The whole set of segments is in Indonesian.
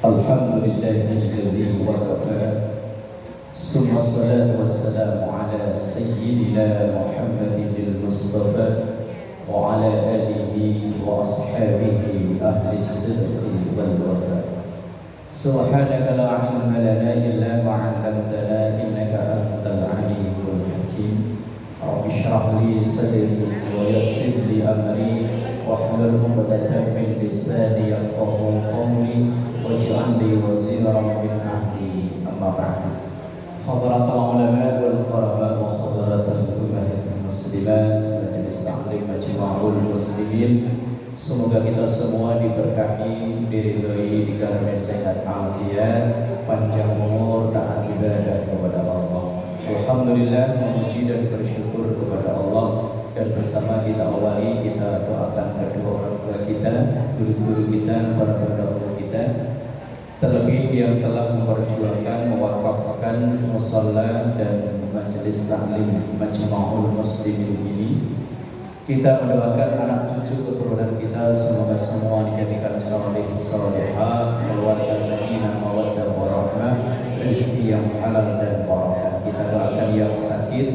Alhamdulillahilladzi wakafa. Summa salatu wassalamu ala sayyidina Muhammadin al-Mustafa wa ala alihi wa ashabihi ahli sidqi wal wafa. Subhanaka la ilma lana illa ma 'allamtana innaka antal alimul hakim. Rabbi shrah li sadri wa yassir li amri wahlul 'uqdatam min lisani yafqahu qawli waj'al li waziran min ahli. Amma ba'du. Hadratul ulama wal quraba wa hadratul ummahatil muslimat majelis ta'lim majma'ul muslimin, semoga kita semua diberkahi, diridhoi, dikaruniai sehat afiat, panjang umur, taat ibadah kepada Allah. Alhamdulillah, memuji dan bersyukur kepada Allah. Dan bersama kita awali, kita doakan kedua orang tua kita, guru-guru kita, para pendahulu kita, terlebih yang telah memperjuangkan, mewakafkan musalla dan majelis taklim Majma'ul Muslimin ini. Kita mendoakan anak cucu keturunan kita semoga semua dijadikan saleh salehah, keluarga sakinah mawaddah warahmah, rezeki yang halal dan barakah. Kita doakan yang sakit,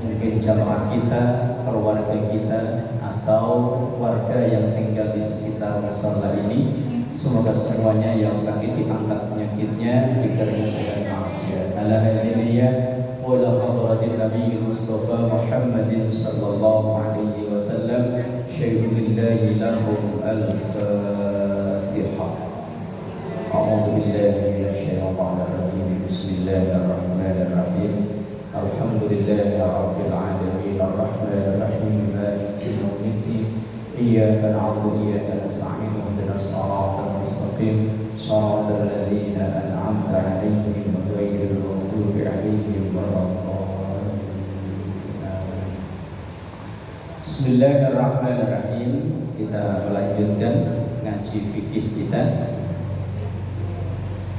mungkin jamaah kita, keluarga kita, atau warga yang tinggal di sekitar musalla ini, semoga semuanya yang sakit diangkat penyakitnya, diberikan sehat afiat. Ala hadiniyah wa la hadratin nabiyil mustafa Muhammadin sallallahu alaihi wasallam. Syai'ulillahi lahum al-fatihah. A'udzu billahi minasyaitonir rajim. Bismillahirrahmanirrahim. Alhamdulillahi rabbil alamin arrahmanir rahim maliki yaumiddin. Iyyaka na'budu wa iyyaka nasta'in ihdinas siratal mustaqim siratal ladzina an'amta 'alaihim ghairil maghdubi 'alaihim waladdallin. Bismillahirrahmanirrahim. Kita melanjutkan ngaji fikih kita.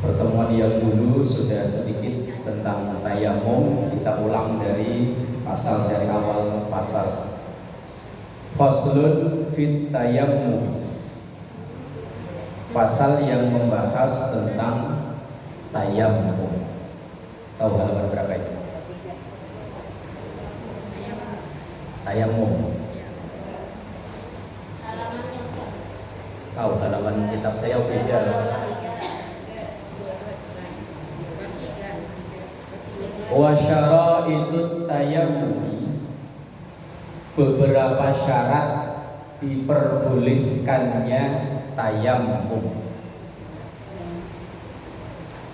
Pertemuan yang dulu sudah sedikit tentang tayamum, kita ulang dari awal pasal. Faslun fit tayammum, pasal yang membahas tentang tayammum. Tahu halaman berapa itu? Tayammum. Tahu halaman kitab saya beda. Wa syara'itut tayammum, beberapa syarat diperbolehkannya tayammum.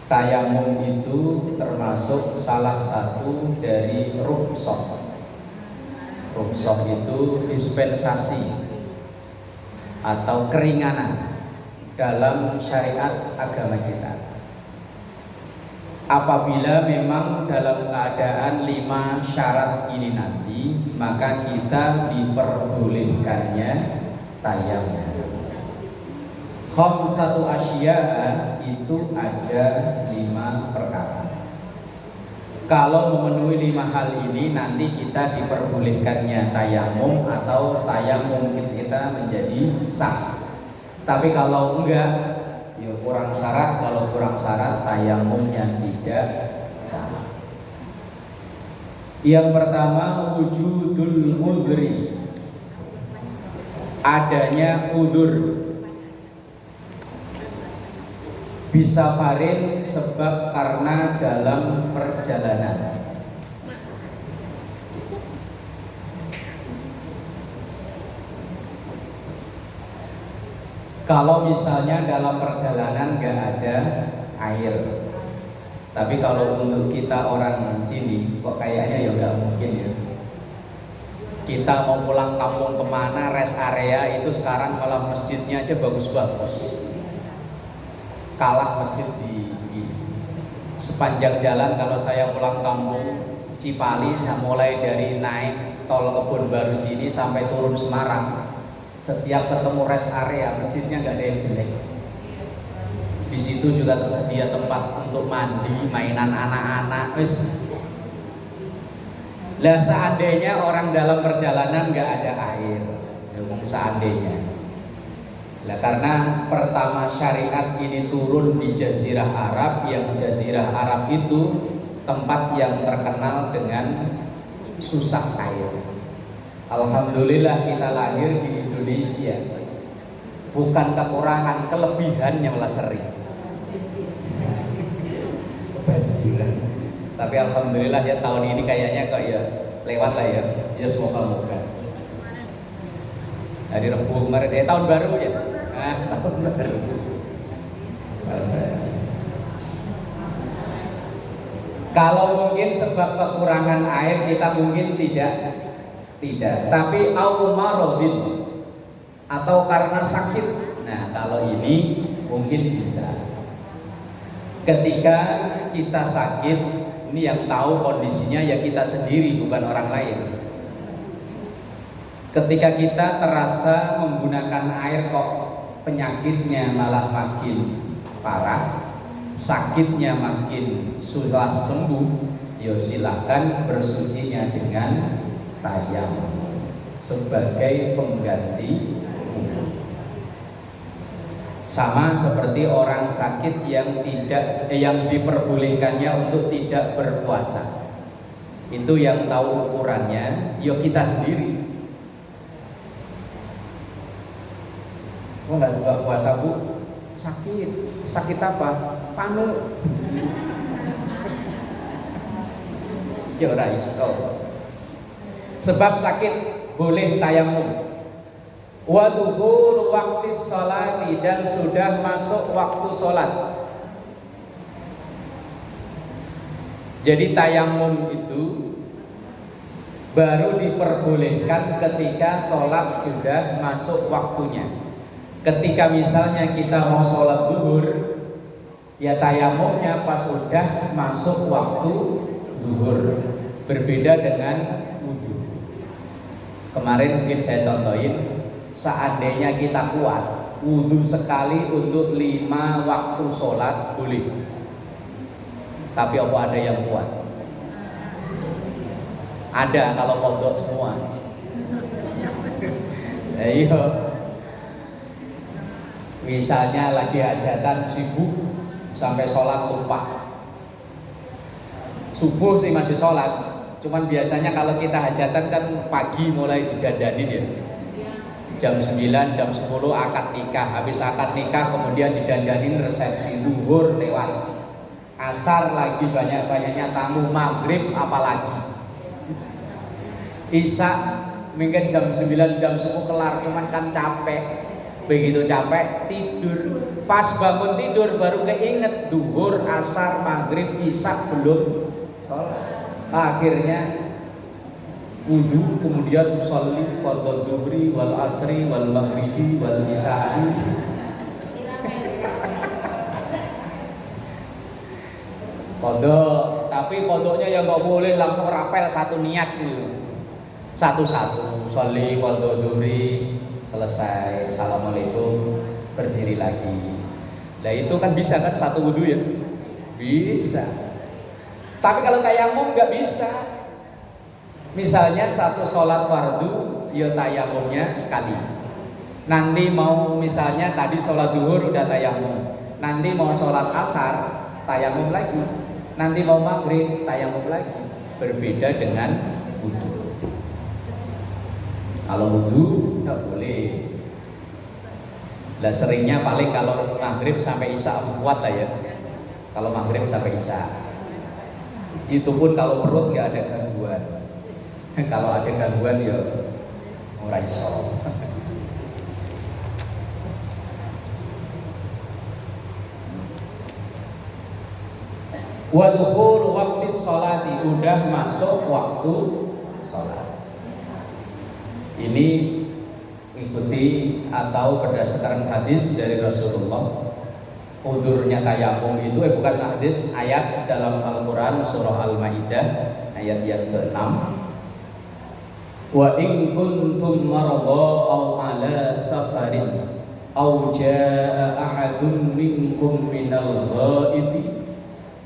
Tayammum itu termasuk salah satu dari rukhsah. Rukhsah itu dispensasi atau keringanan dalam syariat agama kita. Apabila memang dalam keadaan 5 syarat ini nanti, maka kita diperbolehkannya tayammum. Khamsatu asya'a, itu ada 5 perkara. Kalau memenuhi 5 hal ini, nanti kita diperbolehkannya tayammum atau tayammum kita menjadi sah. Tapi kalau enggak, ya kurang syarat. Kalau kurang syarat, tayammumnya tidak sah. Yang pertama, wujudul udhri, adanya udzur. Bisa farin, sebab karena dalam perjalanan. Kalau misalnya dalam perjalanan gak ada air, tapi kalau untuk kita orang sini kok kayaknya ya gak mungkin ya. Kita mau pulang kampung kemana, rest area itu sekarang malah masjidnya aja bagus-bagus, kalah masjid di sepanjang jalan. Kalau saya pulang kampung Cipali, saya mulai dari naik tol Kebun Baru sini sampai turun Semarang, setiap ketemu rest area masjidnya nggak ada yang jelek. Di situ juga tersedia tempat untuk mandi, mainan anak-anak. Lah seandainya orang dalam perjalanan nggak ada air, seandainya Nah, karena pertama syariat ini turun di Jazirah Arab, yang Jazirah Arab itu tempat yang terkenal dengan susah air. Alhamdulillah kita lahir di Indonesia, bukan kekurangan, kelebihan yang malah sering. Bajiran. Tapi alhamdulillah ya tahun ini kayaknya kok ya lewat lah ya. Ya semoga-moga. Hari Rabu kemarin, tahun baru ya. Tahun baru. Kalau mungkin sebab kekurangan air kita mungkin tidak. Tapi aumarodin atau karena sakit. Nah kalau ini mungkin bisa. Ketika kita sakit, ini yang tahu kondisinya ya kita sendiri, bukan orang lain. Ketika kita terasa menggunakan air kok penyakitnya malah makin parah, sakitnya makin susah sembuh, ya silakan bersucinya dengan tayamum sebagai pengganti wudu. Sama seperti orang sakit yang diperbolehkannya untuk tidak berpuasa. Itu yang tahu ukurannya, ya kita sendiri. Oh nggak suka puasa bu, sakit apa? Panu. Ya ora iso. Sebab sakit boleh tayamum. Wa dukhul waqti sholati, dan sudah masuk waktu sholat. Jadi tayamum itu baru diperbolehkan ketika sholat sudah masuk waktunya. Ketika misalnya kita mau sholat zuhur, ya tayamumnya pas sudah masuk waktu zuhur. Berbeda dengan wudhu. Kemarin mungkin saya contohin, seandainya kita kuat wudhu sekali untuk 5 waktu sholat boleh. Tapi apa ada yang kuat? Ada kalau kodok semua. Ayo. Misalnya lagi hajatan sibuk sampai sholat lupa. Subuh sih masih sholat, cuman biasanya kalau kita hajatan kan pagi mulai didandanin ya. Jam 9, jam 10 akad nikah, habis akad nikah kemudian didandanin resepsi, zuhur lewat, asar lagi banyak-banyaknya tamu, maghrib apalagi, isya mungkin jam 9, jam 10 kelar, cuman kan capek. Begitu capek tidur, pas bangun tidur baru keinget zuhur, asar, maghrib, isya belum sholat. Akhirnya wudu, kemudian usolli fardhu dhuhri wal asri wal maghribi wal isya'i. Kodok, tapi kodoknya ya nggak boleh langsung rapel satu niat gitu. Satu-satu, usolli fardhu dhuhri, selesai, assalamualaikum, berdiri lagi. Nah itu kan bisa kan satu wudu ya? Bisa. Tapi kalau tayamum nggak bisa. Misalnya satu sholat fardu, ya tayamumnya sekali. Nanti mau misalnya tadi sholat zuhur udah tayamum, nanti mau sholat asar tayamum lagi, nanti mau maghrib tayamum lagi. Berbeda dengan wudu. Kalau wudu nggak boleh. Lah seringnya paling kalau maghrib sampai isya kuat lah ya. Kalau maghrib sampai isya. Itu pun kalau perut nggak ada gangguan. Kalau ada gangguan ya ora iso. Wa dukhul waqti sholati, udah masuk waktu sholat. Ini ikuti atau berdasarkan hadis dari Rasulullah. Udurnya tayamum itu bukan hadis, ayat dalam Al-Quran surah Al-Maidah ayat yang ke-6. Wa in kuntum marada aw ala safarin aw jaa ahadun minkum minal ghaiti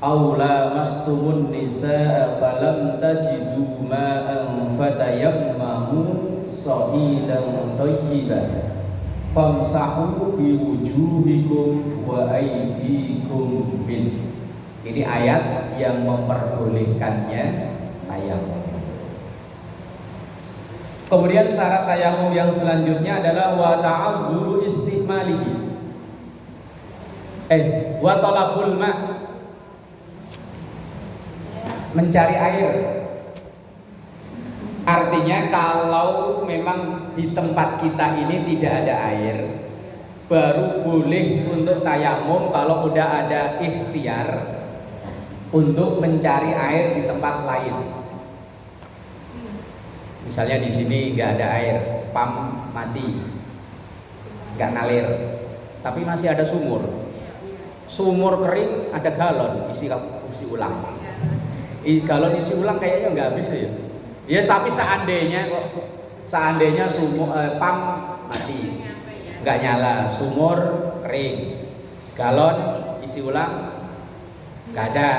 aw lamastumun nisaa falam tajidu ma'an fatayammamu sa'idan thayyiban famsahu biwujuhikum wa aydikum min. Ini ayat yang memperbolehkannya tayamum. Kemudian syarat tayamum yang selanjutnya adalah wa ta'adzuru istimalihi. Wa talabul ma, mencari air. Artinya kalau memang di tempat kita ini tidak ada air, baru boleh untuk tayamum kalau udah ada ikhtiar untuk mencari air di tempat lain. Misalnya di sini nggak ada air, pam mati, nggak ngalir, tapi masih ada sumur. Sumur kering, ada galon, isi ulang. Galon isi ulang kayaknya nggak habis ya. Ya, tapi seandainya sumur pam mati, nggak nyala, sumur kering, galon isi ulang nggak ada,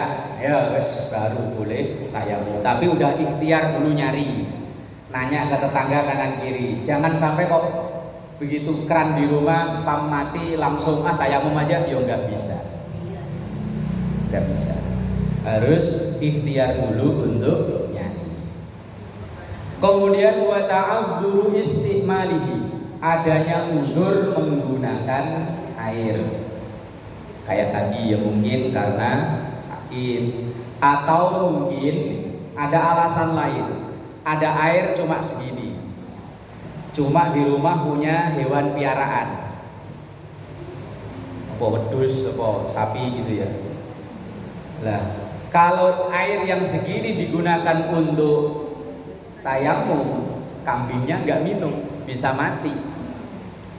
ya wes baru boleh tayamum. Tapi udah ikhtiar dulu nyari, nanya ke tetangga kanan kiri. Jangan sampai kok begitu keran di rumah pam mati langsung tayamum aja, ya nggak bisa. Nggak bisa. Harus ikhtiar dulu untuk nyari. Kemudian wa ta'adzuru istimalihi, adanya uzur menggunakan air. Kayak tadi ya mungkin karena sakit, atau mungkin ada alasan lain. Ada air cuma segini, cuma di rumah punya hewan piaraan, apa wedhus, apa sapi gitu ya. Lah, kalau air yang segini digunakan untuk tayamum, kambingnya nggak minum, bisa mati.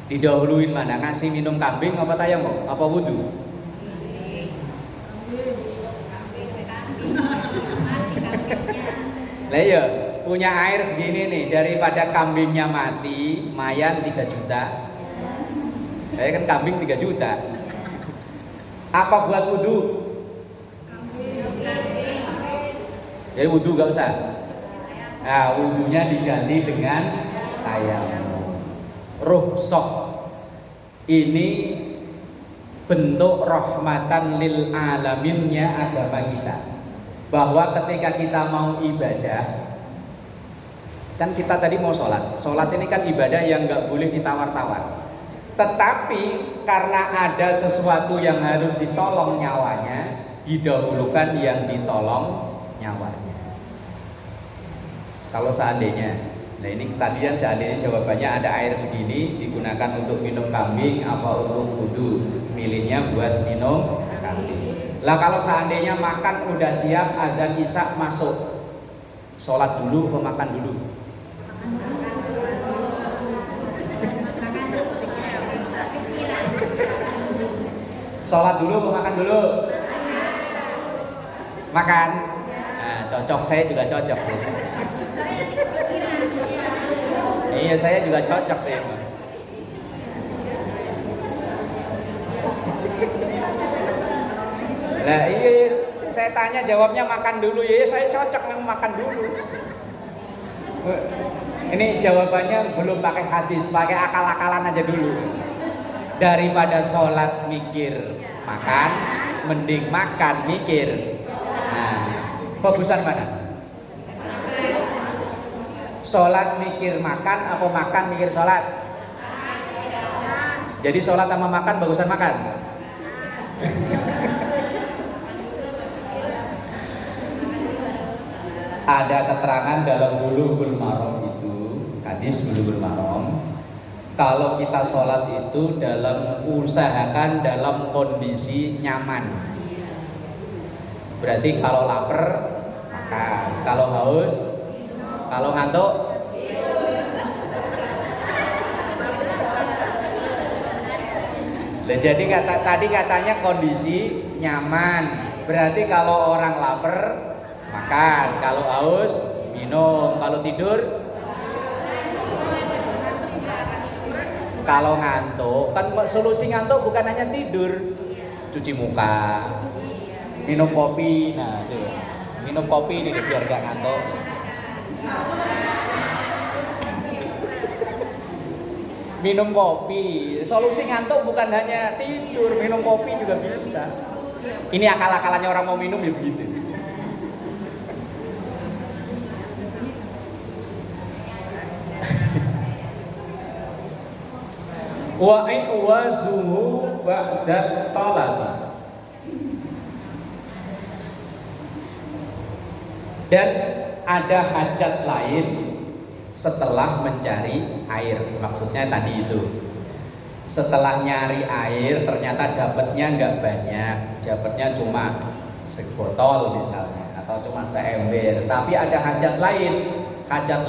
Didahuluin mana? Ngasih minum kambing apa tayamum? Apa wudhu? Lah ya, punya air segini nih, daripada kambingnya mati, mayan 3 juta. Saya kan kambing 3 juta. Apa buat wudhu? Jadi wudhu gak usah. Nah, wudhunya diganti dengan tayamum. Rukhsah ini bentuk rahmatan lil alaminnya agama kita. Bahwa ketika kita mau ibadah, kan kita tadi mau sholat ini kan ibadah yang nggak boleh ditawar-tawar. Tetapi karena ada sesuatu yang harus ditolong nyawanya, didahulukan yang ditolong nyawanya. Kalau seandainya, nah ini tadi kan seandainya jawabannya ada air segini digunakan untuk minum kambing apa untuk wudhu, milihnya buat minum kambing. Lah kalau seandainya makan udah siap, adzan isya masuk, sholat dulu atau makan dulu? Sholat dulu atau makan dulu? Makan. Nah, cocok, saya juga cocok. Iya, saya juga cocok sih. Nah, iya, saya tanya jawabnya makan dulu. Ya, saya cocok memang makan dulu. Ini jawabannya belum pakai hadis, pakai akal-akalan aja dulu. Daripada sholat mikir makan, mending makan mikir. Nah, bagusan mana? Sholat mikir makan, apa makan mikir sholat? Jadi sholat sama makan bagusan makan. Ada keterangan dalam Bulughul Maram itu, hadis Bulughul Maram, kalau kita sholat itu usahakan dalam kondisi nyaman. Berarti kalau lapar makan, kalau haus, kalau ngantuk jadi tadi katanya kondisi nyaman. Berarti kalau orang lapar makan, kalau haus minum, kalau tidur, kalau ngantuk kan solusi ngantuk bukan hanya tidur, cuci muka, minum kopi. Nah itu minum kopi ini biar gak ngantuk. Minum kopi. Solusi ngantuk bukan hanya tidur, minum kopi juga bisa. Ini akal-akalannya orang mau minum ya begitu. Wa'iwazuhu ba'da talabi. Dan ada hajat lain setelah mencari air. Maksudnya tadi itu, setelah nyari air ternyata dapatnya nggak banyak, dapatnya cuma sebotol misalnya, atau cuma seember. Tapi ada hajat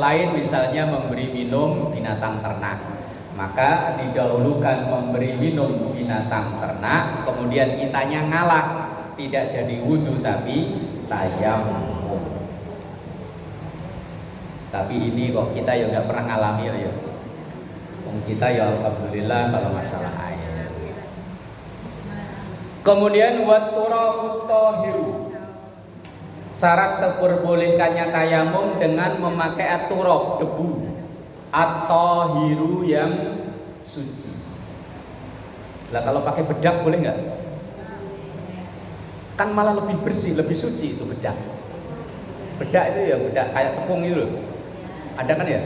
lain misalnya memberi minum binatang ternak. Maka didahulukan memberi minum binatang ternak, kemudian kitanya ngalah, tidak jadi wudhu tapi tayamum. Tapi ini kok kita ya nggak pernah ngalami ya. Kita ya alhamdulillah kalau masalah air. Kemudian wat-turabu tahiru. Syarat terperbolehkannya tayamum dengan memakai at-turab, debu, atau hiru yang suci. Lah kalau pakai bedak boleh nggak? Kan malah lebih bersih, lebih suci itu bedak. Bedak itu ya bedak kayak tepung itu loh. Ada kan ya?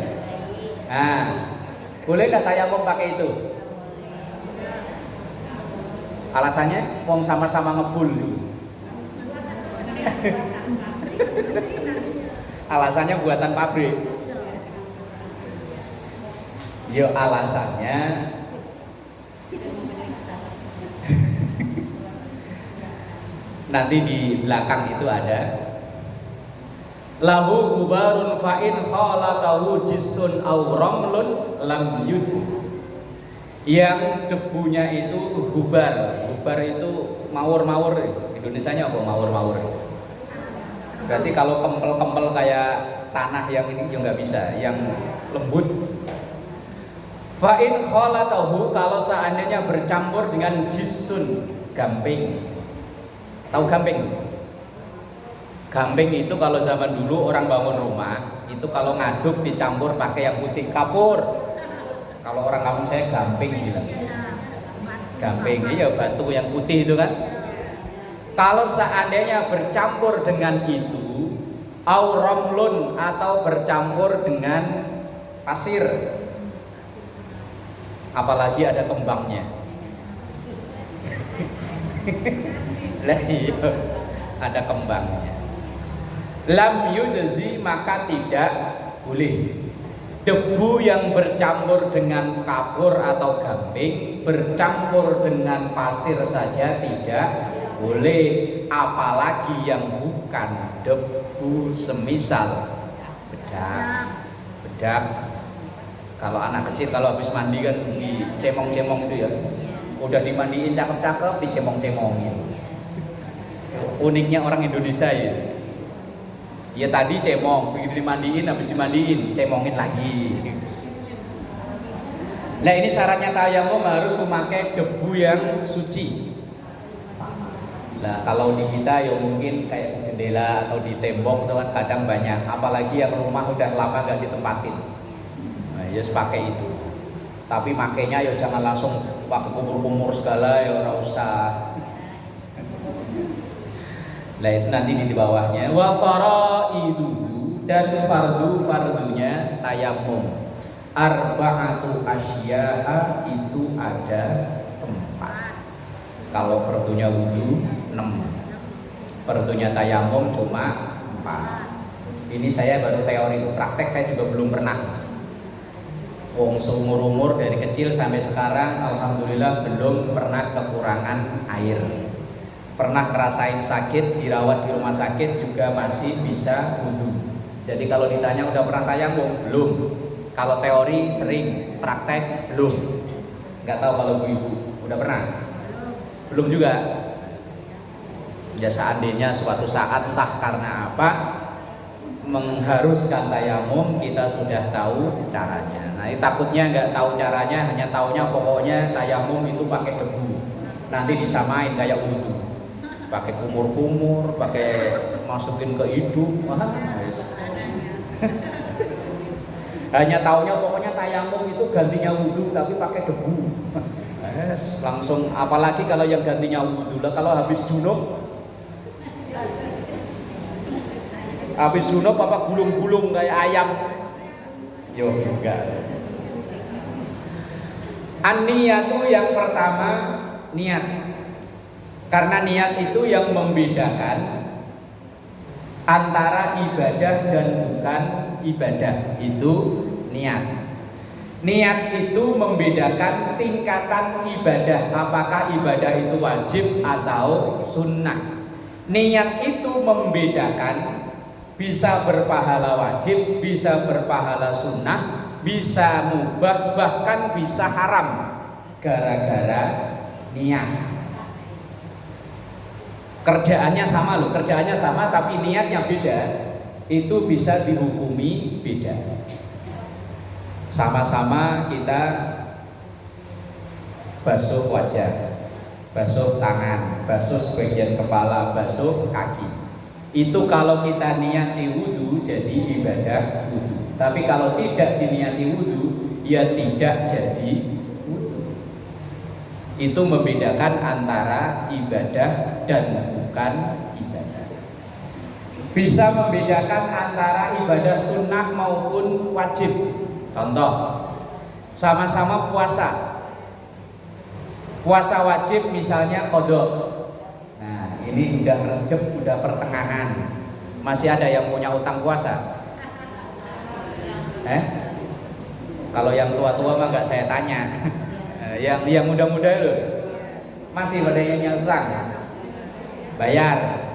Nah, boleh nggak tayamum pakai itu? Alasannya, wong sama-sama ngebul dulu. Alasannya buatan pabrik. Yo alasannya nanti di belakang itu ada lahu gubarun fa'in khalatahu jisun aw ramlun lam yujiz. Yang debunya itu gubar. Gubar itu mawur-mawur. Indonesianya apa mawur-mawur? Berarti kalau kempel-kempel kayak tanah yang ini ya nggak bisa, yang lembut. Fa'in khalatahu, kalau seandainya bercampur dengan jisun, gamping. Tahu gamping? Gamping itu kalau zaman dulu orang bangun rumah, itu kalau ngaduk dicampur pakai yang putih, kapur. Kalau orang kampung saya gamping bilang. Gamping, iya batu yang putih itu kan. Kalau seandainya bercampur dengan itu, au ramlun, atau bercampur dengan pasir, apalagi ada kembangnya. Lah iya, ada kembangnya. Lam yujzi, maka tidak boleh. Debu yang bercampur dengan kapur atau gamping, bercampur dengan pasir saja tidak boleh, apalagi yang bukan debu, semisal bedak. Kalau anak kecil kalau habis mandi kan dicemong-cemong itu ya, udah dimandiin cakep-cakep dicemong-cemongin. Uniknya orang Indonesia ya. Ya tadi cemong, begitu dimandiin, habis dimandiin cemongin lagi. Nah ini syaratnya tayamum harus memakai debu yang suci. Nah kalau di kita ya mungkin kayak di jendela atau di tembok itu kan kadang banyak, apalagi yang rumah udah lama gak ditempatin. Nah ya pakai itu. Tapi makainya ya jangan langsung pakai kumur-kumur segala, ya ora usah. Nah itu nanti di bawahnya wa faraidu, dan fardu-fardunya tayamum arba'atu asya'a, itu ada 4. Kalau fardunya wudu 6, fardunya tayamum cuma 4. Ini saya baru teori, praktek saya juga belum pernah. Wong seumur-umur dari kecil sampai sekarang alhamdulillah belum pernah kekurangan air. Pernah ngerasain sakit, dirawat di rumah sakit juga masih bisa wudu. Jadi kalau ditanya udah pernah tayamum? Belum. Kalau teori sering, praktek belum. Nggak tahu kalau ibu udah pernah? Belum juga. Ya seandainya suatu saat entah karena apa mengharuskan tayamum, kita sudah tahu caranya. Nah, takutnya nggak tahu caranya, hanya taunya pokoknya tayamum itu pakai debu. Nanti disamain kayak wudu. Pakai kumur-kumur, pakai masukin ke hidung. Wah, Hanya taunya pokoknya tayamum itu gantinya wudhu tapi pakai debu. Langsung, apalagi kalau yang gantinya wudhu lah, kalau habis junub apa gulung-gulung kayak ayam. Yo enggak. An-niyatu yang pertama niat. Karena niat itu yang membedakan antara ibadah dan bukan ibadah, itu niat. Niat itu membedakan tingkatan ibadah, apakah ibadah itu wajib atau sunnah. Niat itu membedakan bisa berpahala wajib, bisa berpahala sunnah, bisa mubah, bahkan bisa haram gara-gara niat. Kerjaannya sama loh, kerjaannya sama tapi niatnya beda, itu bisa dihukumi beda. Sama-sama kita basuh wajah, basuh tangan, basuh sebagian kepala, basuh kaki. Itu kalau kita niati wudhu jadi ibadah wudhu. Tapi kalau tidak diniati wudhu, ya tidak jadi wudhu. Itu membedakan antara ibadah dan bukan ibadah. Bisa membedakan antara ibadah sunnah maupun wajib. Contoh, sama-sama puasa. Puasa wajib misalnya qadha. Nah, ini udah Rejab, udah pertengahan. Masih ada yang punya utang puasa? Kalau yang tua-tua mah nggak saya tanya. Yang muda-muda loh, masih pada yang utang, bayar.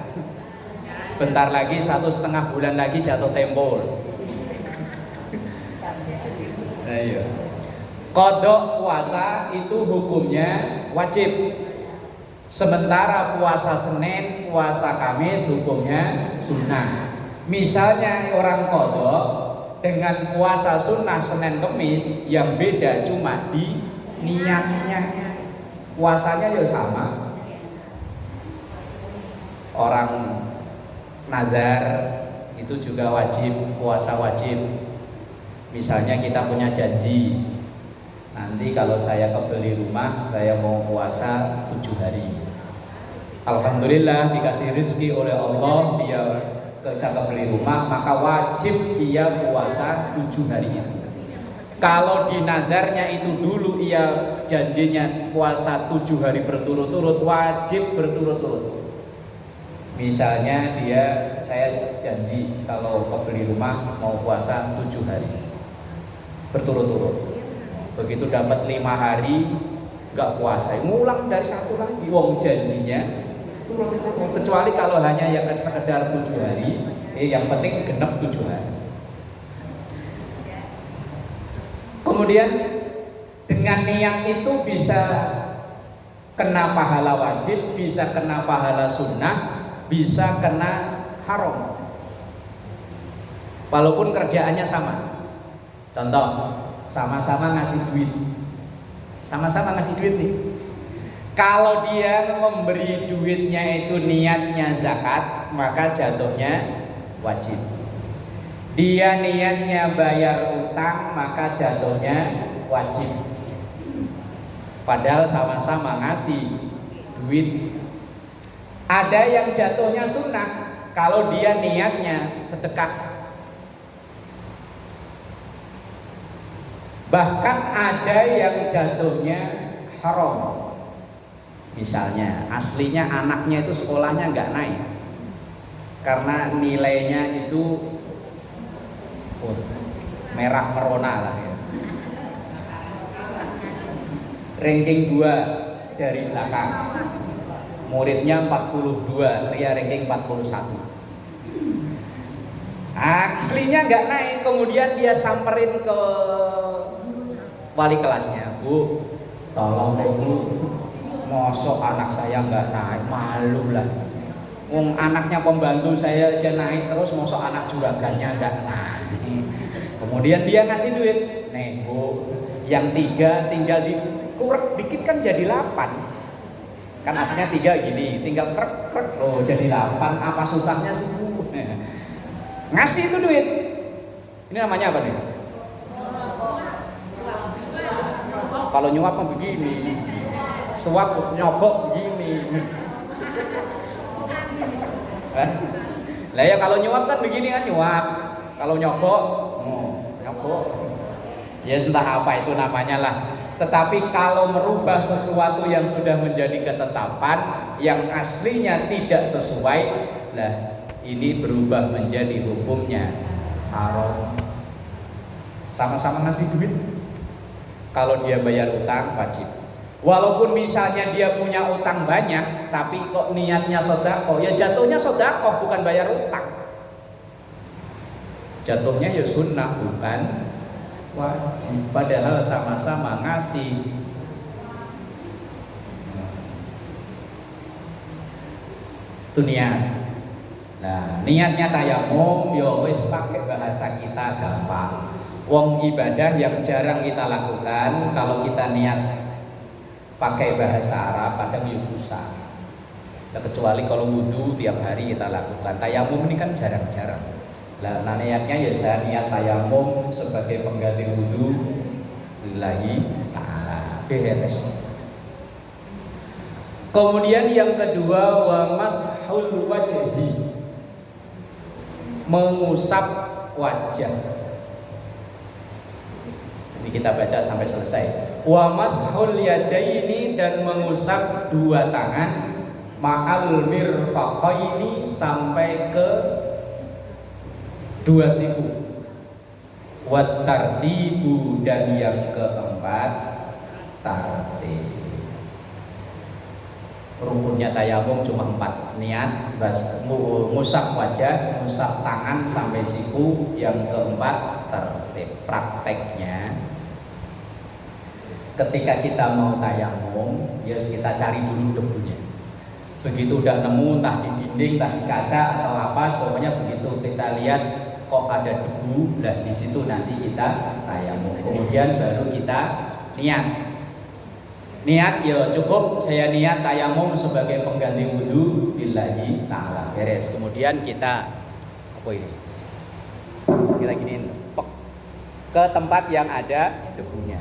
Bentar lagi 1,5 bulan lagi jatuh tempo. Ayo. Qadha puasa itu hukumnya wajib. Sementara puasa Senin, puasa Kamis hukumnya sunnah. Misalnya orang qadha dengan puasa sunnah Senin Kamis, yang beda cuma di niatnya. Puasanya ya sama. Orang nazar itu juga wajib, puasa wajib. Misalnya kita punya janji, nanti kalau saya kebeli rumah, saya mau puasa 7 hari. Alhamdulillah dikasih rezeki oleh Allah, dia bisa kebeli rumah, maka wajib ia puasa 7 hari itu. Kalau di nadarnya itu dulu ia janjinya puasa 7 hari berturut-turut, wajib berturut-turut. Misalnya saya janji kalau kebeli rumah mau puasa 7 hari berturut-turut. Begitu dapat 5 hari nggak puasa, ngulang dari 1 lagi. Wong janjinya turut-turut. Kecuali kalau hanya yang sekedar 7 hari, yang penting genap 7 hari. Kemudian dengan niat itu bisa kena pahala wajib, bisa kena pahala sunnah, bisa kena haram. Walaupun kerjaannya sama. Contoh, sama-sama ngasih duit. Sama-sama ngasih duit nih. Kalau dia memberi duitnya itu niatnya zakat, maka jatuhnya wajib. Dia niatnya bayar utang, maka jatuhnya wajib. Padahal sama-sama ngasih duit. Ada yang jatuhnya sunnah kalau dia niatnya sedekah. Bahkan ada yang jatuhnya haram. Misalnya aslinya anaknya itu sekolahnya nggak naik karena nilainya itu merah merona lah ya. Ranking 2 dari belakang. Muridnya 42, dia ranking 41. Aslinya nggak naik, kemudian dia samperin ke wali kelasnya, Bu, tolong deh Bu, mosok anak saya nggak naik, malu lah. Anaknya pembantu saya aja naik terus, mosok anak juragannya nggak naik. Kemudian dia ngasih duit, nih Bu, yang 3 tinggal dikurek dikit kan jadi 8. Kan aslinya 3 gini, tinggal krek loh jadi 8. Apa susahnya sih Bu? Ngasih itu duit. Ini namanya apa nih? Kalau nyuap kan begini, suap nyogok begini. Lah ya kalau nyuap kan begini kan nyuap. Kalau nyogok, nyogok. Ya entah apa itu namanya lah. Tetapi kalau merubah sesuatu yang sudah menjadi ketetapan yang aslinya tidak sesuai, lah ini berubah menjadi hukumnya haram. Sama-sama ngasih duit, kalau dia bayar utang wajib. Walaupun misalnya dia punya utang banyak, tapi kok niatnya sedekah, ya jatuhnya sedekah bukan bayar utang. Jatuhnya ya sunnah bukan wajib, padahal sama-sama ngasih. Itu niat. Nah, niatnya tayamum yo wis pakai bahasa kita gampang. Wong ibadah yang jarang kita lakukan, kalau kita niat pakai bahasa Arab kadang ya susah. Nah, kecuali kalau wudhu tiap hari kita lakukan. Tayamum ini kan jarang-jarang. Nah, niatnya ya saya niat tayamum sebagai pengganti wudhu lillahi ta'ala. Beres. Kemudian yang kedua, wa mashul wajhi, mengusap wajah. Ini kita baca sampai selesai. Wa mashul yadaini, dan mengusap dua tangan, ma'al mirfaqaini, sampai ke dua siku. Wat tartibu, dan yang keempat tartib. Rukunnya tayamum cuma 4, niat, ngusap wajah, ngusap tangan sampai siku, yang keempat tertib. Prakteknya ketika kita mau tayamum, ya kita cari dulu debunya. Begitu udah nemu, entah di dinding, entah di kaca atau apa, pokoknya begitu kita lihat kok ada debu, nah di situ nanti kita tayamum. Kemudian baru kita niat. Niat ya cukup, saya niat tayamum sebagai pengganti wudhu billahi ta'ala. Beres. Kemudian kita apa ini? Kita giniin ke tempat yang ada debunya.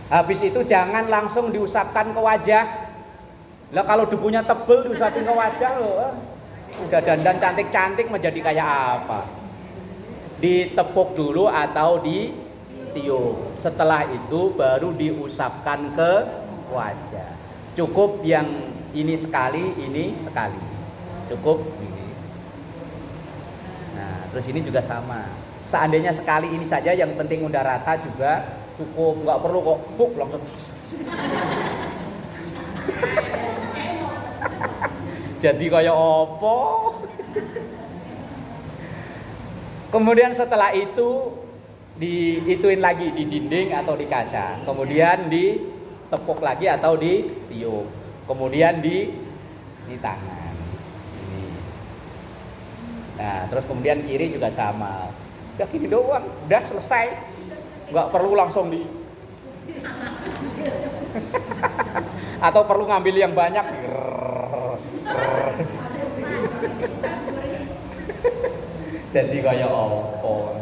Habis itu jangan langsung diusapkan ke wajah. Lah kalau debunya tebel diusapin ke wajah loh, udah dandan cantik-cantik menjadi kayak apa? Ditepuk dulu atau ditiup. Setelah itu baru diusapkan ke wajah. Cukup yang ini sekali, ini sekali. Cukup ini. Nah, terus ini juga sama. Seandainya sekali ini saja, yang penting udah rata juga cukup, nggak perlu kok buk langsung. Jadi kayak opo. Kemudian setelah itu diituin lagi di dinding atau di kaca. Kemudian ditepuk lagi atau ditiup. Kemudian di tangan. Ini. Nah, terus kemudian kiri juga sama. Udah gini doang, udah selesai. Nggak perlu langsung di. Atau perlu ngambil yang banyak. Jadi kayak opo.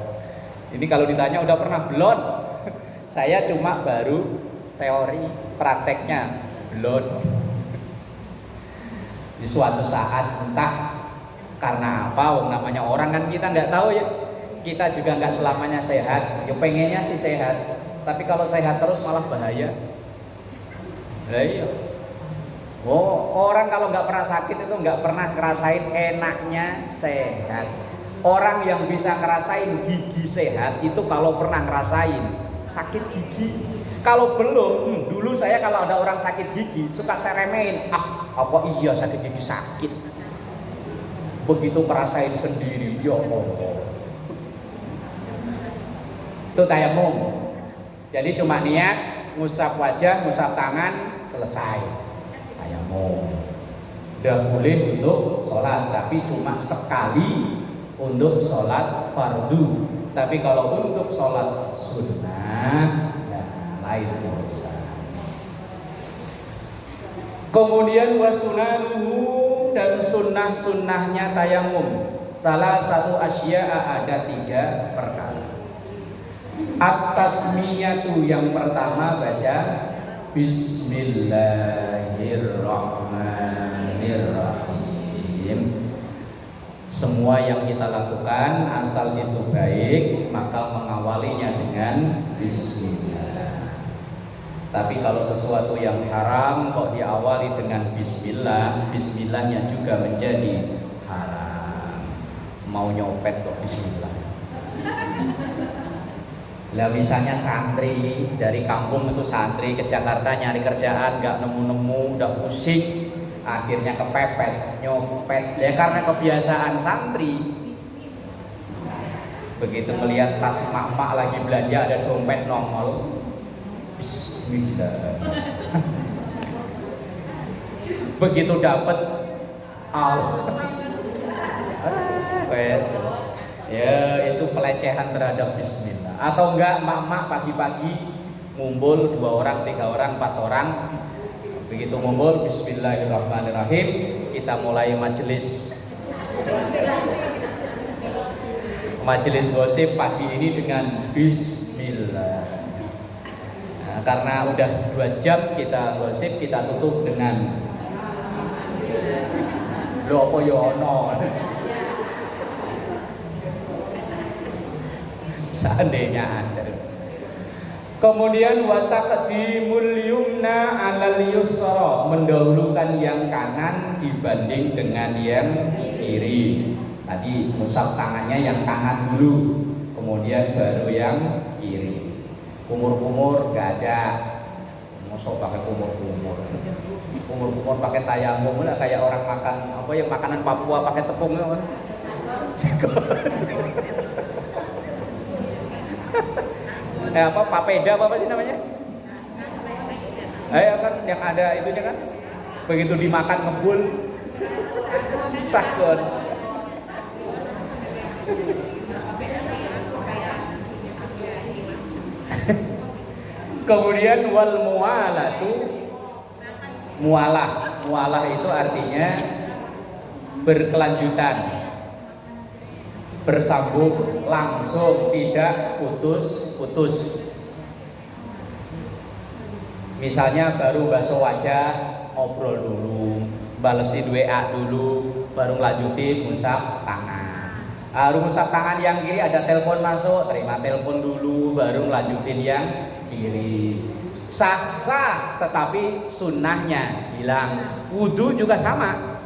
Ini kalau ditanya udah pernah belum? Saya cuma baru teori, prakteknya belum. Di suatu saat entah karena apa, namanya orang kan kita nggak tahu ya. Kita juga nggak selamanya sehat. Ya pengennya sih sehat, tapi kalau sehat terus malah bahaya. Lah iya. Oh, orang kalau nggak pernah sakit itu nggak pernah ngerasain enaknya sehat. Orang yang bisa ngerasain gigi sehat itu kalau pernah ngerasain sakit gigi. Kalau belum, dulu saya kalau ada orang sakit gigi suka saya remehin. Apa iya sakit gigi sakit? Begitu ngerasain sendiri, ya Allah. Itu tayamum. Jadi cuma niat, ngusap wajah, ngusap tangan, selesai. Tayamum. Udah boleh untuk sholat, tapi cuma sekali untuk sholat fardu. Tapi kalau untuk sholat sunnah, nah lain urusan. Kemudian wasunanuhu, dan sunnah-sunnahnya tayamum. Salah satu asya'a, ada 3 perkara. At-tasmiyatu yang pertama baca Bismillahirrahmanirrahim. Semua yang kita lakukan asal itu baik, maka mengawalinya dengan Bismillah. Tapi kalau sesuatu yang haram kok diawali dengan Bismillah, Bismillahnya juga menjadi haram. Mau nyopet kok Bismillah. Lah misalnya santri dari kampung itu santri ke Jakarta nyari kerjaan nggak nemu-nemu, udah pusing, akhirnya kepepet nyopet. Ya karena kebiasaan santri. Begitu melihat tas mak-mak lagi belanja ada dompet nongol, Bismillah. Begitu dapat ya itu pelecehan terhadap Bismillah. Atau enggak mak-mak pagi-pagi ngumpul 2 orang, 3 orang, 4 orang. Begitu ngumpul Bismillahirrahmanirrahim, kita mulai majelis gosip pagi ini dengan Bismillah. Nah, karena udah 2 jam kita gosip, kita tutup dengan Lopo Yono. Seandainya ada. Kemudian wataqdimul yumna 'alal yusra, mendahulukan yang kanan dibanding dengan yang kiri. Tadi musab tangannya yang kanan dulu, kemudian baru yang kiri. Kumur-kumur enggak ada. Mosok pakai kumur-kumur. Kumur-kumur pakai tayamum lah, kayak orang makan apa yang makanan Papua pakai tepung kan. Apa papeda apa sih namanya? Kan yang ada itunya kan. Begitu dimakan ngebul sakon. Kemudian wal mualatu, mualah itu artinya berkelanjutan, bersambung langsung, tidak putus-putus. Misalnya baru basuh wajah, ngobrol dulu, balesin WA dulu, baru lanjutin ngusap tangan. Ngusap tangan yang kiri ada telepon masuk, terima telepon dulu, baru lanjutin yang kiri. Sah, tetapi sunnahnya hilang. Wudhu juga sama.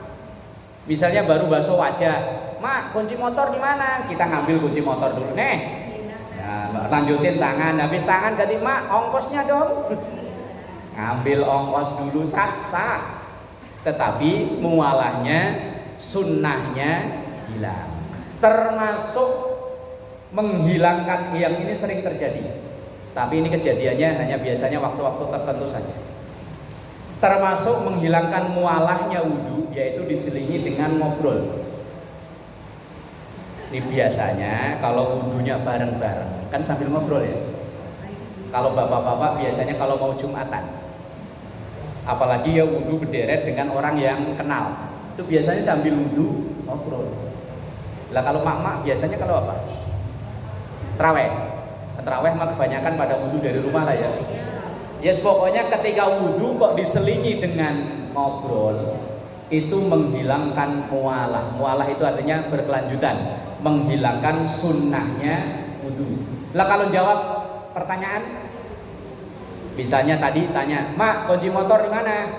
Misalnya baru basuh wajah, Mak, kunci motor di mana? Kita ngambil kunci motor dulu, nih. Nah, lanjutin tangan, habis tangan ganti, Mak, ongkosnya dong. Ngambil ongkos dulu, sah. Tetapi mualahnya, sunnahnya hilang. Termasuk menghilangkan yang ini sering terjadi. Tapi ini kejadiannya hanya biasanya waktu-waktu tertentu saja. Termasuk menghilangkan mualahnya wudhu, yaitu diselingi dengan ngobrol. Ini biasanya kalau wudhunya bareng-bareng kan sambil ngobrol ya. Kalau bapak-bapak biasanya kalau mau Jumatan, apalagi ya wudhu berderet dengan orang yang kenal, itu biasanya sambil wudhu ngobrol. Lah kalau mak-mak biasanya kalau apa? Terawih mah kebanyakan pada wudhu dari rumah lah ya. Yes, pokoknya ketika wudhu kok diselingi dengan ngobrol, itu menghilangkan mualah. Mualah itu artinya berkelanjutan, menghilangkan sunnahnya wudhu. Lah kalau jawab pertanyaan, misalnya tadi tanya, Mak, kunci motor di mana?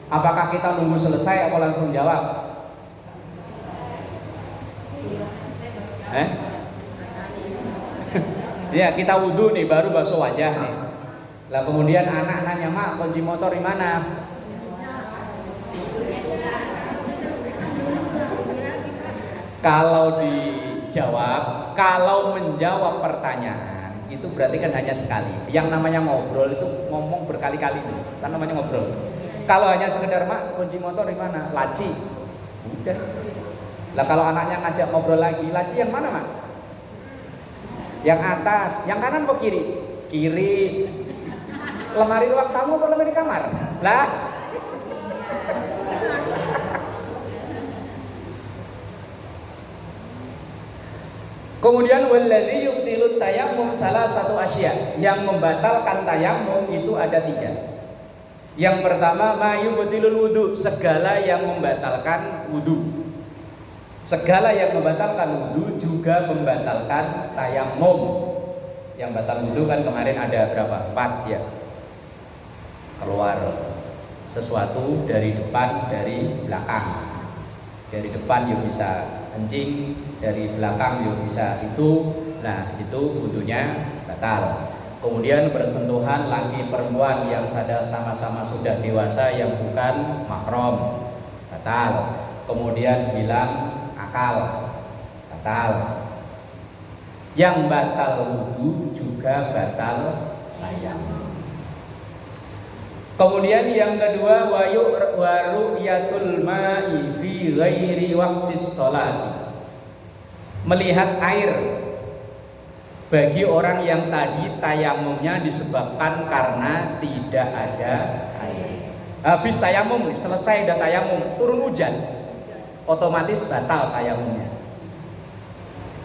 Apakah kita nunggu selesai atau langsung jawab? Ya kita wudhu nih, baru basuh wajah nih. Lah kemudian anak nanya, Mak, kunci motor di mana? Kalau dijawab, kalau menjawab pertanyaan itu berarti kan hanya sekali. Yang namanya ngobrol itu ngomong berkali-kali itu, kan namanya ngobrol. Kalau hanya sekedar, Mak, kunci motor di mana? Laci. Udah. Lah kalau anaknya ngajak ngobrol lagi, laci yang mana, Mak? Yang atas, yang kanan apa kiri? Kiri. Lemari ruang tamu apa lemari kamar? Lah. Kemudian walladzi yubtilut tayammum salah satu asya, yang membatalkan tayamum itu ada 3. Yang pertama ma yubtilul wudu, segala yang membatalkan wudu. Segala yang membatalkan wudu juga membatalkan tayamum. Yang batal wudu kan kemarin ada berapa? 4 ya. Keluar sesuatu dari depan, dari belakang. Dari depan ya bisa kencing, dari belakang ya bisa itu. Nah, itu wudunya batal. Kemudian bersentuhan laki perempuan yang sama-sama sudah dewasa yang bukan mahram, batal. Kemudian hilang akal, batal. Yang batal wudu juga batal tayamum. Kemudian yang kedua wa ru'yatul ma'i fi ghairi waqtis sholati, melihat air bagi orang yang tadi tayamumnya disebabkan karena tidak ada air. Habis tayamum, selesai dan tayamum, turun hujan, otomatis batal tayamumnya.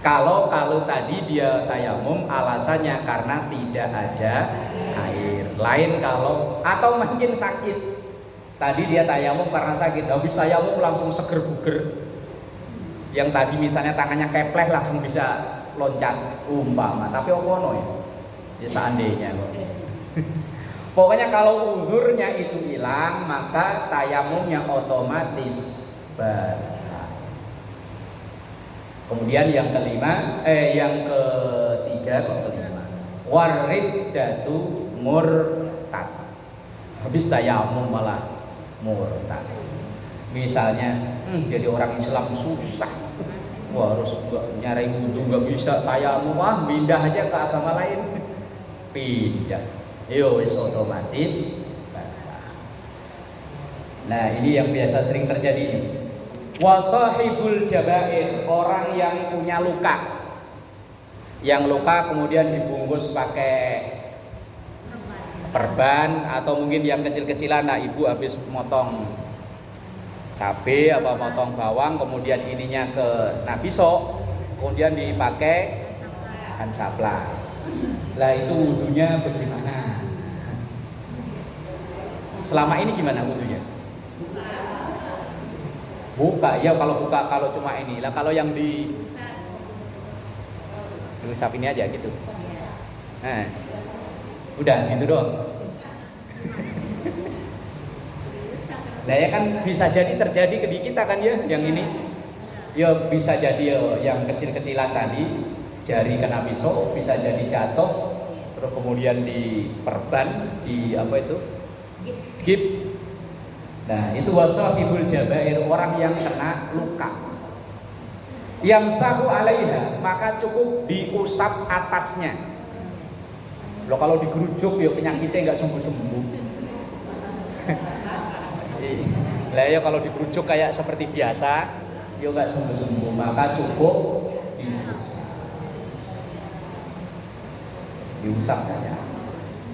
Kalau tadi dia tayamum alasannya karena tidak ada air. Lain kalau atau mungkin sakit. Tadi dia tayamum karena sakit, habis tayamum langsung seger buger. Yang tadi misalnya tangannya kepleh langsung bisa loncat umpama, tapi opono ya seandainya kok. Pokoknya kalau uzurnya itu hilang maka tayamumnya otomatis batal. Kemudian yang ketiga wariddatu murtad, habis tayamum malah murtad. Misalnya jadi orang Islam susah, wah harus nyari wudu nggak bisa, tayamum pindah aja ke agama lain, pindah, otomatis. Nah ini yang biasa sering terjadi. Wasahibul jabair, orang yang punya luka, yang luka kemudian dibungkus pakai perban atau mungkin yang kecil-kecilan. Nah ibu habis motong cabai apa motong bawang, kemudian ininya ke pisau, kemudian dipakai hansaplas. Lah itu wudunya bagaimana? Selama ini gimana wudunya? Buka ya, kalau buka, kalau cuma ini lah, kalau yang diusap ini aja gitu. Nah, udah gitu doang. Nah ya kan bisa jadi terjadi di kita kan ya, yang ini ya bisa jadi yang kecil-kecilan tadi, jari kena pisau, bisa jadi jatuh, terus kemudian diperban, di apa itu, gip. Nah itu wasahibul jabair, orang yang kena luka. Yang sahu alaiha, maka cukup diusap atasnya. Loh kalau digerujuk ya penyakitnya nggak sembuh-sembuh. Lah ya kalau digerujuk kayak seperti biasa, ya nggak sembuh-sembuh, maka cukup diusap saja.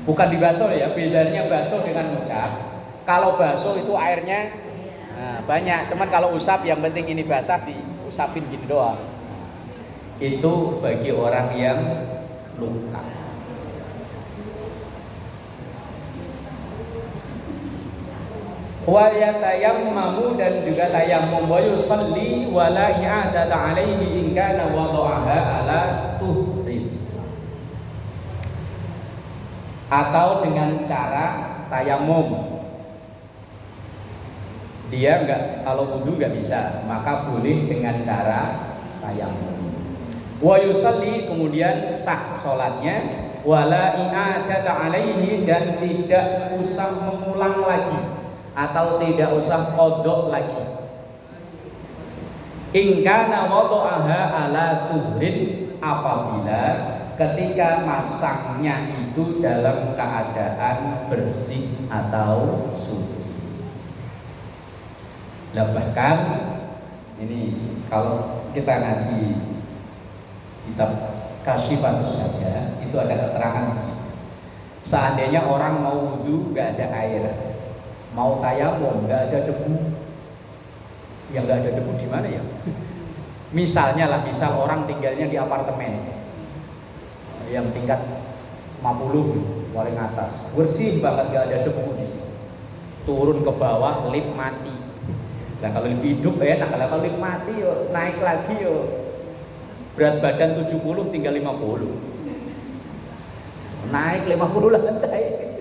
Bukan dibasuh ya, bedanya basuh dengan ngucap. Kalau basuh itu airnya banyak, teman kalau usap yang penting ini basah, diusapin gini doang. Itu bagi orang yang luka. Wa yatayammamu, dan juga tayammum, wa yusalli wa la i'adata alaihi in kana wada'aha ala tuhrin. Atau dengan cara tayammum, dia kalau wudu nggak bisa, maka boleh dengan cara tayammum. Wa yusalli, kemudian sah sholatnya, wala i'adata alaihi, dan tidak usah mengulang lagi atau tidak usah qodok lagi. In kana wada'aha ala tuhrin, apabila ketika masangnya itu dalam keadaan bersih atau suci. Lah bahkan ini kalau kita ngaji kitab Kasyifatus saja itu ada keterangan begini. Seandainya orang mau wudu nggak ada air, mau tayamum nggak ada debu, ya nggak ada debu di mana ya? Misalnya lah, misal orang tinggalnya di apartemen yang tingkat 50 paling atas, bersih banget, gak ada debu di situ. Turun ke bawah, lift mati. Nah kalau lift hidup enak, kalau lift mati yo naik lagi yo. Berat badan 70 tinggal 50. Naik 50 lantai.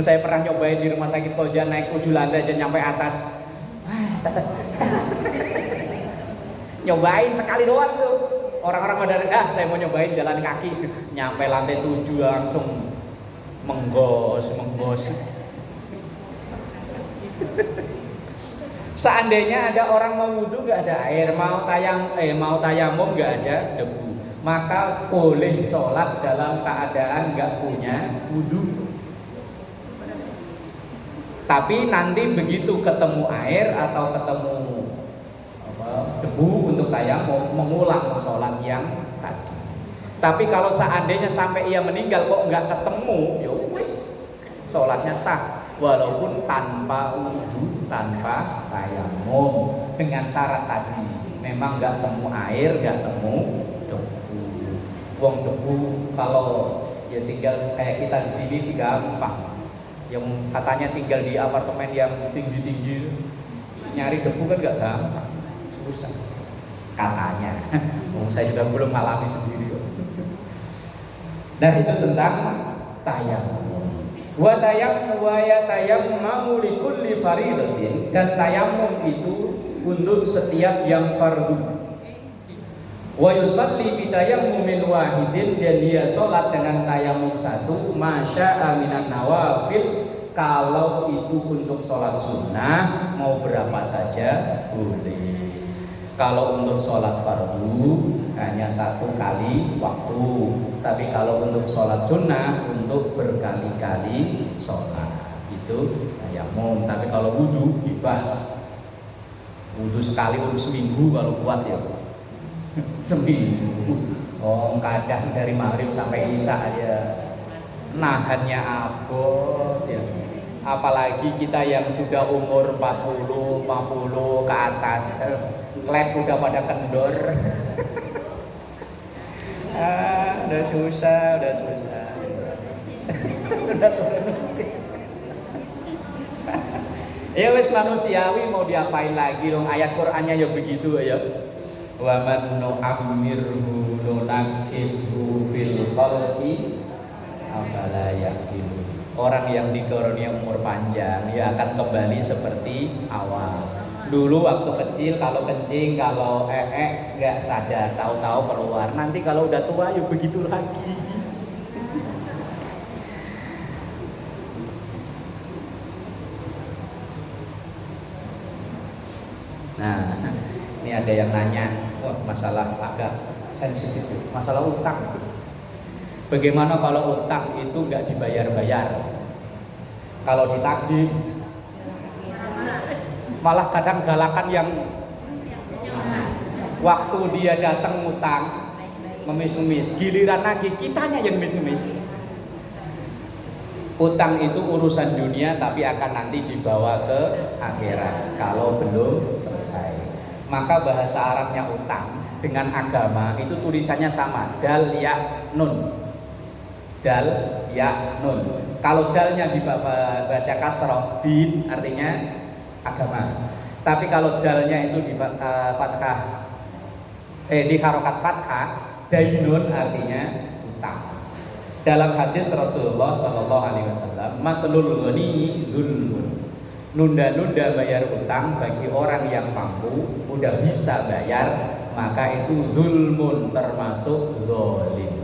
Saya pernah nyobain di rumah sakit Koja naik 7 lantai aja nyampe atas. Nyobain sekali doang tuh. Orang-orang pada saya mau nyobain jalan kaki. Nyampe lantai 7 langsung menggos. Seandainya ada orang mau wudhu nggak ada air, mau tayamum nggak ada debu, maka boleh sholat dalam keadaan nggak punya wudhu. Tapi nanti begitu ketemu air atau ketemu debu untuk tayamum, mengulang sholat yang tadi. Tapi kalau seandainya sampai ia meninggal kok nggak ketemu, ya wis sholatnya sah, walaupun tanpa wudhu, tanpa tayamum, dengan syarat tadi memang nggak temu air, nggak temu debu. Wong debu kalau ya tinggal kayak kita di sini sih gampang. Yang katanya tinggal di apartemen yang tinggi-tinggi, nyari debu kan nggak gampang, susah katanya. Saya juga belum alami sendiri. Nah itu tentang tayamum. Wa yatayammamu likulli faridatin, dan tayamum itu untuk setiap yang fardu. Wa yusalli bi tayammumin wahidin, dan dia sholat dengan tayamum satu, masya'a minan nawafil, kalau itu untuk sholat sunnah mau berapa saja boleh. Kalau untuk sholat fardu hanya 1 kali waktu, tapi kalau untuk sholat sunnah untuk berkali-kali sholat itu tayamum. Tapi kalau wudhu bebas, wudhu sekali untuk seminggu kalau kuat ya. Seminggu, kadang dari maghrib sampai isya aja nahannya abot ya. Apalagi kita yang sudah umur 40 ke atas, led udah pada kendor. Udah susah. Udah terusik. Ya wis manusiawi, mau diapain lagi dong, ayat Qur'annya ya begitu ya. Wa man nu'ammirhu nunakishu fil khalqi afala yaqilun. Orang yang dikarunia umur panjang ya akan kembali seperti awal. Dulu waktu kecil kalau kencing, kalau nggak sadar, tahu-tahu keluar. Nanti kalau udah tua ya begitu lagi. Nah, ini ada yang nanya, masalah agak sensitif, masalah utang. Bagaimana kalau utang itu nggak dibayar-bayar? Kalau ditagih, malah kadang galakan yang waktu dia datang utang ngemis-ngemis, giliran lagi kitanya yang ngemis-ngemis. Utang itu urusan dunia, tapi akan nanti dibawa ke akhirat kalau belum selesai. Maka bahasa Arabnya utang dengan agama itu tulisannya sama, dal ya nun. Dal ya nun. Kalau dalnya dibaca kasroh, din artinya agama. Tapi kalau dalnya itu di fathah, di harokat fathah, dainun artinya utang. Dalam hadis Rasulullah SAW, matlul ghani zulmun. Nunda-nunda bayar utang bagi orang yang mampu, udah bisa bayar, maka itu zulmun, termasuk zolim.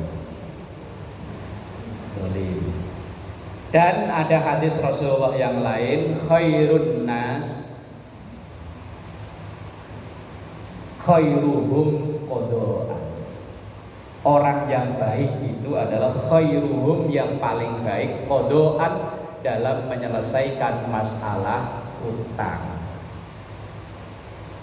Dan ada hadis Rasulullah yang lain, khairun nas khairuhum qada'an. Orang yang baik itu adalah khairuhum, yang paling baik, qada'an, dalam menyelesaikan masalah utang.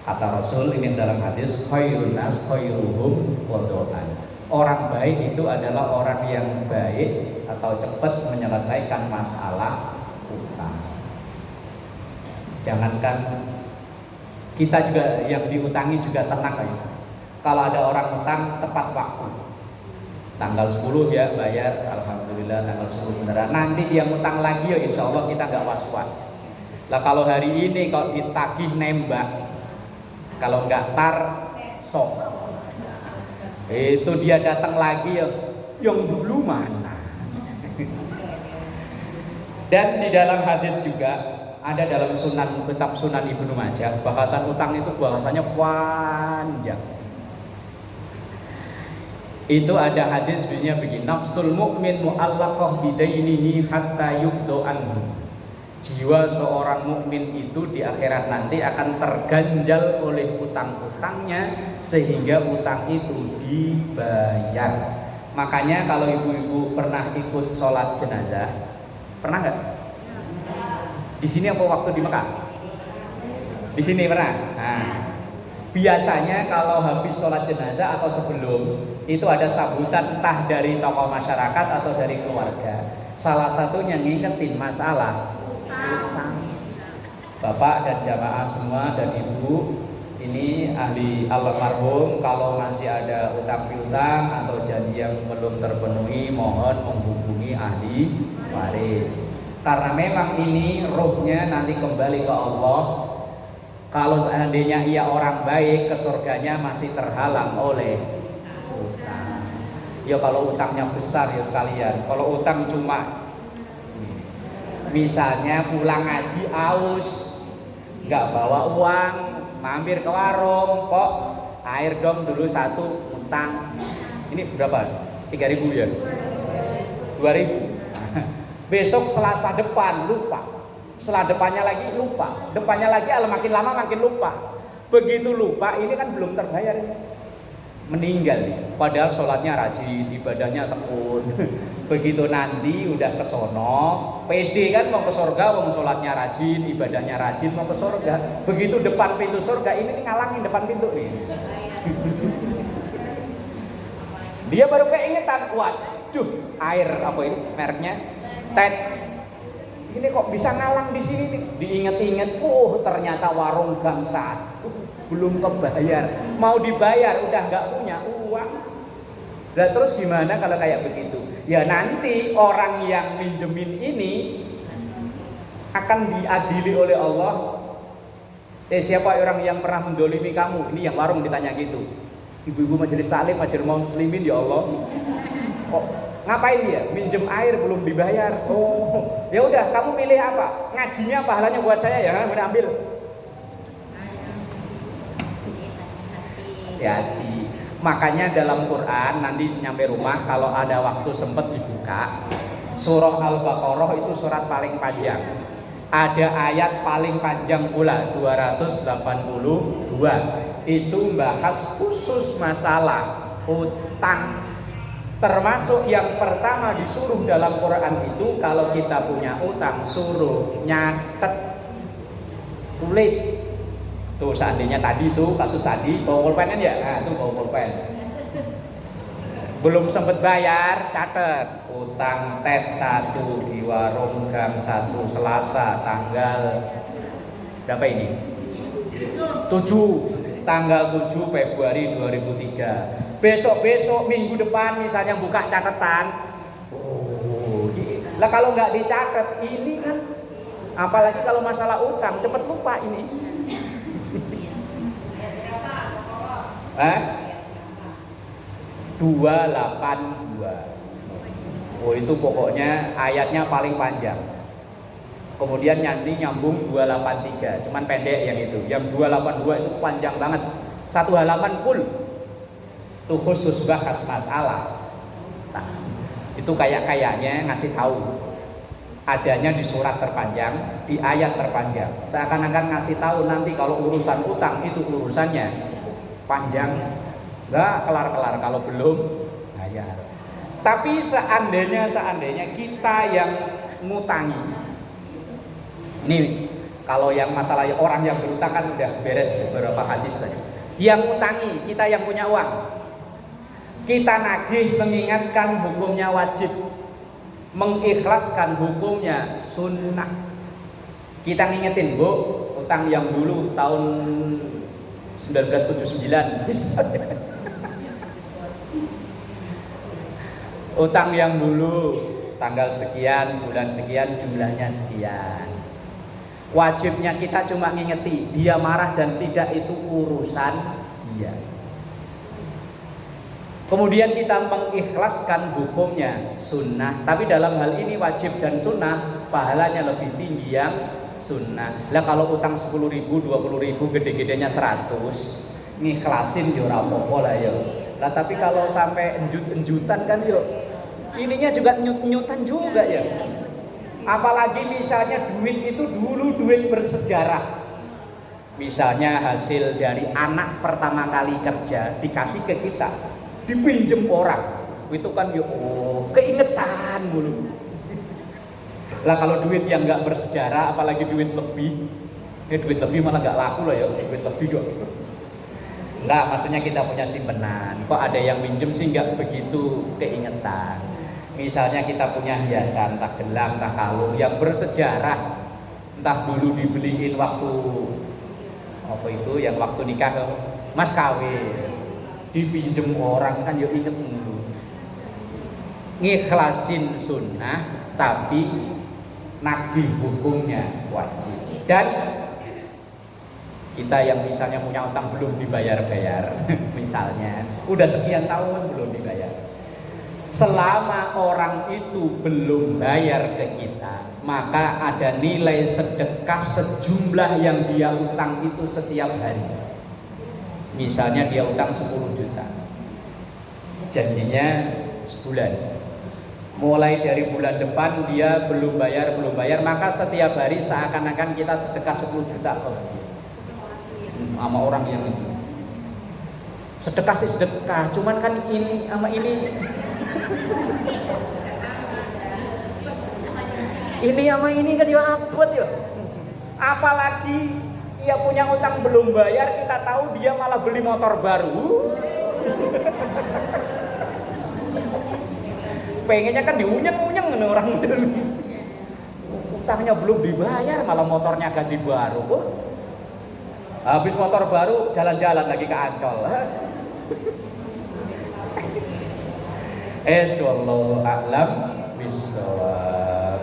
Kata Rasul ini dalam hadis, khairun nas khairuhum qada'an. Orang baik itu adalah orang yang baik atau cepat menyelesaikan masalah utang. Jangankan Kita juga yang diutangi juga tenang ya. Kalau ada orang utang tepat waktu. Tanggal 10 ya bayar, alhamdulillah tanggal 10 beneran. Nanti dia ngutang lagi ya insya Allah kita nggak was-was. Lah kalau hari ini kalau ditagih nembak, kalau nggak tar soft. Itu dia datang lagi ya, yang dulu mana? Dan di dalam hadis juga ada dalam sunan, kitab Sunan Ibnu Majah, bahasan utang itu bahasanya panjang. Itu ada hadis bunyinya begini, nafsul mu'min mu'allaqah bidainihi hatta yubdo anhu. Jiwa seorang mukmin itu di akhirat nanti akan terganjal oleh utang-utangnya sehingga utang itu dibayar. Makanya kalau ibu-ibu pernah ikut sholat jenazah, pernah nggak? Di sini apa waktu di Mekah? Di sini pernah. Nah, biasanya kalau habis sholat jenazah atau sebelum itu ada sambutan entah dari tokoh masyarakat atau dari keluarga. Salah satunya ngingetin masalah utang. Bapak dan jamaah semua dan ibu ini ahli almarhum, kalau masih ada utang piutang atau janji yang belum terpenuhi mohon menghubungi ahli waris. Karena memang ini ruhnya nanti kembali ke Allah. Kalau seandainya ia orang baik, ke surganya masih terhalang oleh utang. Ya kalau utangnya besar ya sekalian. Kalau utang cuma misalnya pulang ngaji aus, nggak bawa uang, mampir ke warung, kok air dong dulu satu, utang. Ini berapa? 3.000 ya? 2.000. Besok Selasa depan lupa, setelah depannya lagi lupa, depannya lagi makin lama makin lupa. Begitu lupa ini kan belum terbayar, meninggal nih. Padahal sholatnya rajin, ibadahnya tekun. Begitu nanti udah ke sono, pede kan mau ke surga, mau sholatnya rajin, ibadahnya rajin, mau ke surga. Begitu depan pintu surga ini ngalangin depan pintu ini. Dia baru keingetan, waduh air apa ini mereknya? Tet, ini kok bisa ngalang di sini nih? Diinget-inget, ternyata warung gang 1 belum kebayar, mau dibayar udah nggak punya uang. Nah terus gimana kalau kayak begitu? Ya nanti orang yang minjemin ini akan diadili oleh Allah. Siapa orang yang pernah mendolimi kamu? Ini yang warung ditanya gitu. Ibu-ibu majelis taklim, majelis muslimin, ya Allah. Kok ngapain dia? Minjem air belum dibayar. Oh, ya udah, kamu pilih apa? Ngajinya pahalanya buat saya ya, boleh ambil. Hati-hati. Makanya dalam Quran nanti nyampe rumah kalau ada waktu sempat dibuka. Surah Al-Baqarah itu surat paling panjang. Ada ayat paling panjang pula 282. Itu bahas khusus masalah utang. Termasuk yang pertama disuruh dalam Quran itu kalau kita punya utang suruh nyatet, tulis. Tuh seandainya tadi tuh kasus tadi bawa pulpen kan ya, nah itu bawa pulpen. Belum sempat bayar, catet utang tet 1 di warung gang 1 Selasa tanggal berapa ini? 7 tanggal 7 Februari 2003. Besok-besok minggu depan misalnya buka catatan. Lah kalau nggak dicatat ini kan, apalagi kalau masalah utang cepet lupa ini. 282. Oh itu pokoknya ayatnya paling panjang. Kemudian nyambung 283, cuman pendek yang itu. Yang 282 itu panjang banget. 1 halaman full. Itu khusus bahas masalah. Nah, itu kayaknya ngasih tahu. Adanya di surat terpanjang, di ayat terpanjang. Seakan-akan ngasih tahu nanti kalau urusan utang itu urusannya panjang, nggak kelar-kelar kalau belum bayar. Tapi seandainya kita yang ngutangi, ini kalau yang masalah orang yang berutang kan udah beres beberapa hadis tadi. Yang ngutangi, kita yang punya uang, kita nagih mengingatkan hukumnya wajib, mengikhlaskan hukumnya sunnah. Kita ngingetin, Bu, utang yang dulu tahun 1979 misalnya. Utang yang dulu tanggal sekian, bulan sekian, jumlahnya sekian. Wajibnya kita cuma ngingeti, dia marah dan tidak itu urusan dia. Kemudian kita mengikhlaskan hukumnya sunnah, tapi dalam hal ini wajib dan sunnah pahalanya lebih tinggi yang sunnah. Lah kalau utang 10.000, 20.000, gede-gedenya 100, ngikhlasin ya ora apa-apa lah ya. Lah tapi kalau sampai enjut-enjutan kan yo ininya juga nyut-nyutan juga ya. Apalagi misalnya duit itu dulu duit bersejarah. Misalnya hasil dari anak pertama kali kerja dikasih ke kita, dipinjem orang. Itu kan yo keingetan dulu. Lah kalau duit yang nggak bersejarah, apalagi duit lebih, duit lebih malah nggak laku loh ya, duit lebih kok. Lah maksudnya kita punya simpenan, kok ada yang minjem sih nggak begitu keingetan. Misalnya kita punya hiasan, entah gelang, entah kalung yang bersejarah, entah dulu dibeliin waktu apa itu, yang waktu nikah, mas kawin, dipinjem orang kan yuk inget dulu. Ngikhlasin sunnah, tapi nagih hukumnya wajib. Dan kita yang misalnya punya utang belum dibayar-bayar, misalnya udah sekian tahun belum dibayar, selama orang itu belum bayar ke kita, maka ada nilai sedekah sejumlah yang dia utang itu setiap hari. Misalnya dia utang 10 juta, janjinya sebulan, mulai dari bulan depan dia belum bayar, maka setiap hari seakan-akan kita sedekah 10 juta ke dia. Sama orang yang itu sedekah sih sedekah, cuman kan ini sama ini sama ini kan ya abot ya. Apalagi dia punya utang belum bayar, kita tahu dia malah beli motor baru. Pengennya kan diunyeng-unyeng orang dulu. Utangnya belum dibayar, malah motornya ganti baru. Habis motor baru, jalan-jalan lagi ke Ancol. Wallahu a'lam bishawab.